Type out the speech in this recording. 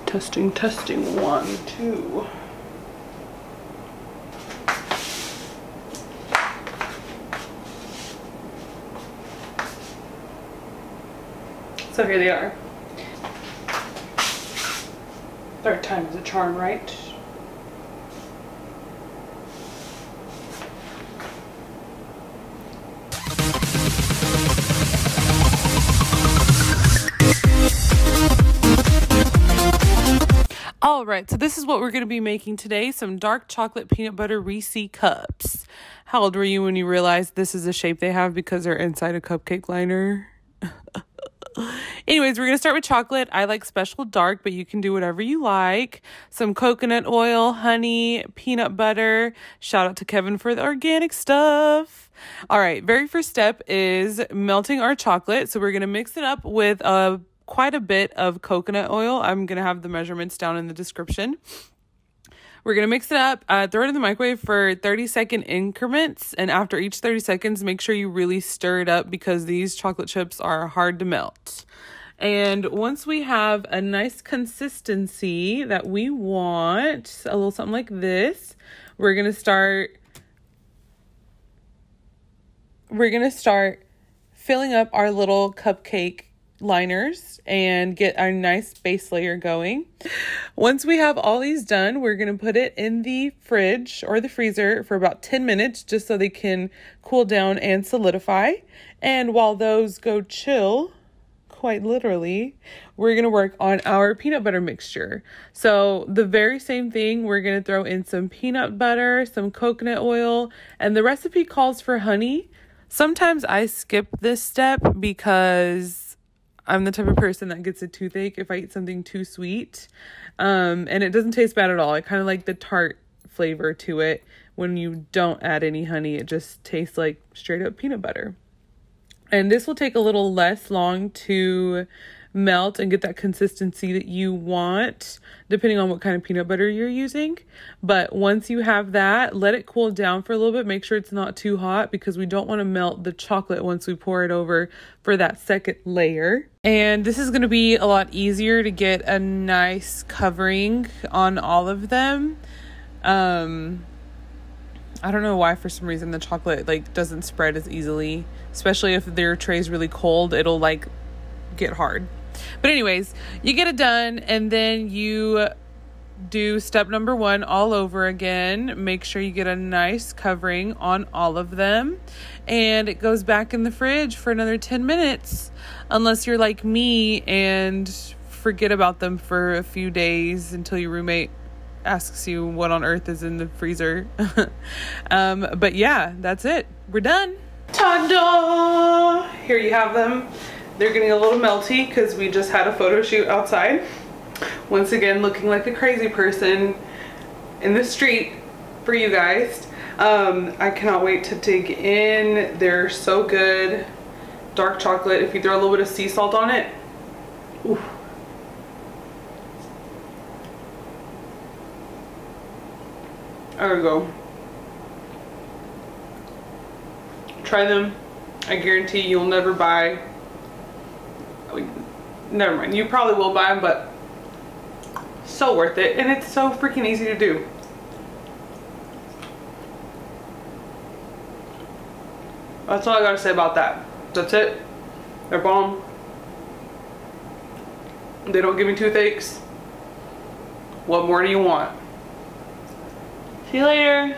Testing, testing, 1, 2. So here they are. Third time is a charm, right? All right, so this is what we're going to be making today, some dark chocolate peanut butter Reese's cups. How old were you when you realized this is the shape they have because they're inside a cupcake liner? Anyways, we're going to start with chocolate. I like special dark, but you can do whatever you like. Some coconut oil, honey, peanut butter. Shout out to Kevin for the organic stuff. All right, very first step is melting our chocolate. So we're going to mix it up with quite a bit of coconut oil. I'm going to have the measurements down in the description. We're going to mix it up, throw it in the microwave for 30-second increments. And after each 30 seconds, make sure you really stir it up because these chocolate chips are hard to melt. And once we have a nice consistency that we want, a little something like this, we're going to start filling up our little cupcake liners and get our nice base layer going. Once we have all these done, we're going to put it in the fridge or the freezer for about 10 minutes just so they can cool down and solidify. And while those go chill, quite literally, we're going to work on our peanut butter mixture. So the very same thing, we're going to throw in some peanut butter, some coconut oil, and the recipe calls for honey. Sometimes I skip this step because I'm the type of person that gets a toothache if I eat something too sweet. And it doesn't taste bad at all. I kind of like the tart flavor to it. When you don't add any honey, it just tastes like straight up peanut butter. And this will take a little less long to melt and get that consistency that you want, depending on what kind of peanut butter you're using. But once you have that, let it cool down for a little bit. Make sure it's not too hot because we don't want to melt the chocolate once we pour it over for that second layer. And this is going to be a lot easier to get a nice covering on all of them. I don't know why, for some reason, the chocolate doesn't spread as easily, especially if their tray's really cold. It'll get hard. But anyways, you get it done and then you do step number 1 all over again. Make sure you get a nice covering on all of them, and it goes back in the fridge for another 10 minutes, unless you're like me and forget about them for a few days until your roommate asks you what on earth is in the freezer. But yeah, that's it. We're done. Ta-da! Here you have them. They're getting a little melty because we just had a photo shoot outside. Once again, looking like a crazy person in the street for you guys. I cannot wait to dig in. They're so good. Dark chocolate. If you throw a little bit of sea salt on it. Ooh. There we go. Try them. I guarantee you'll never buy. Never mind. You probably will buy them, but so worth it. And it's so freaking easy to do. That's all I gotta say about that. That's it. They're bomb. They don't give me toothaches. What more do you want? See you later.